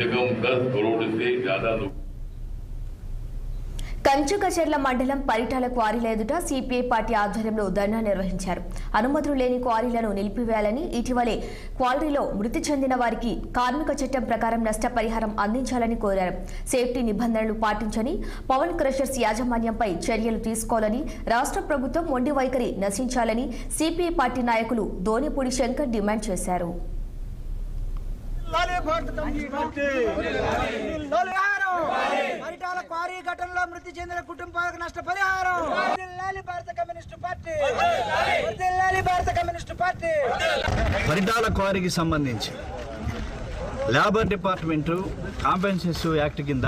10 करोड़ से ज्यादा लोग కంచుకచెర్ల మండలం పరిటాల క్వారీల ఎదుట సిపిఐ పార్టీ ఆధ్వర్యంలో ధర్నా నిర్వహించారు. అనుమతులు లేని క్వారీలను నిలిపివేయాలని, ఇటీవలే క్వారీలో మృతి చెందిన వారికి కార్మిక చట్టం ప్రకారం నష్టపరిహారం అందించాలని కోరారు. సేఫ్టీ నిబంధనలు పాటించని పవన్ క్రషర్స్ యాజమాన్యంపై చర్యలు తీసుకోవాలని, రాష్ట్ర ప్రభుత్వం మొండి వైఖరి నశించాలని సిపిఐ పార్టీ నాయకులు దోనిపూడి శంకర్ డిమాండ్ చేశారు. పరిటాల క్వారీ ఘటనలో మృతి చెందిన కుటుంబాలకు నష్టపరిహారం. భారత కమ్యూనిస్టు పార్టీ. పరిటాల క్వారీకి సంబంధించి లేబర్ డిపార్ట్మెంటు కాంపెన్సేషన్ యాక్ట్ కింద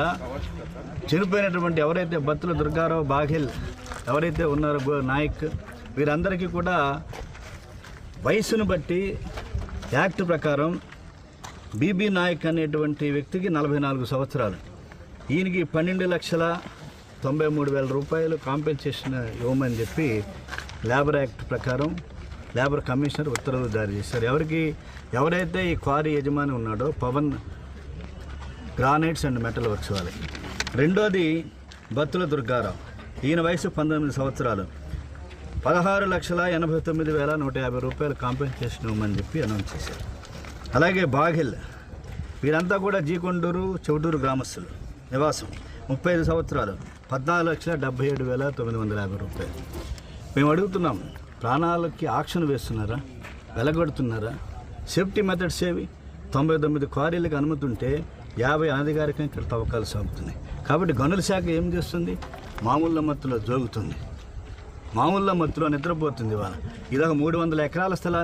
చనిపోయినటువంటి ఎవరైతే బత్తుల దుర్గారావు, బాఘెల్ ఎవరైతే ఉన్నారో నాయక్, వీరందరికీ కూడా వయసును బట్టి యాక్ట్ ప్రకారం బీబీ నాయక్ అనేటువంటి వ్యక్తికి 44 సంవత్సరాలు, ఈయనకి 12,93,000 రూపాయలు కాంపెన్సేషన్ ఇవ్వమని చెప్పి లేబర్ యాక్ట్ ప్రకారం లేబర్ కమిషనర్ ఉత్తర్వులు జారీ చేశారు. ఎవరైతే ఈ క్వారీ యజమాని ఉన్నాడో Pavan granites and metal works వాళ్ళకి. రెండోది బత్తుల దుర్గారావు, ఈయన వయసు 19 సంవత్సరాలు, 16,89,150 రూపాయలు కాంపెన్సేషన్ ఇవ్వమని చెప్పి అనౌన్స్ చేశారు. అలాగే బాఘెల్, వీరంతా కూడా జీకొండూరు చౌటూరు గ్రామస్తులు, నివాసం, 35 సంవత్సరాలు, 14,77,950 రూపాయలు. మేము అడుగుతున్నాం, ప్రాణాలకి ఆక్షన్ వేస్తున్నారా, వెలగొడుతున్నారా? సేఫ్టీ మెథడ్స్ ఏవి? 99 క్వారీలకు అనుమతి ఉంటే 50 అనధికారికంగా ఇక్కడ తవ్వకాలు సాగుతున్నాయి. కాబట్టి గనుల శాఖ ఏం చేస్తుంది? మామూళ్ళ మత్తులో జోగుతుంది, మామూళ్ళ మత్తులో నిద్రపోతుంది. ఇవాళ ఇదొక 300 ఎకరాల స్థలాన్ని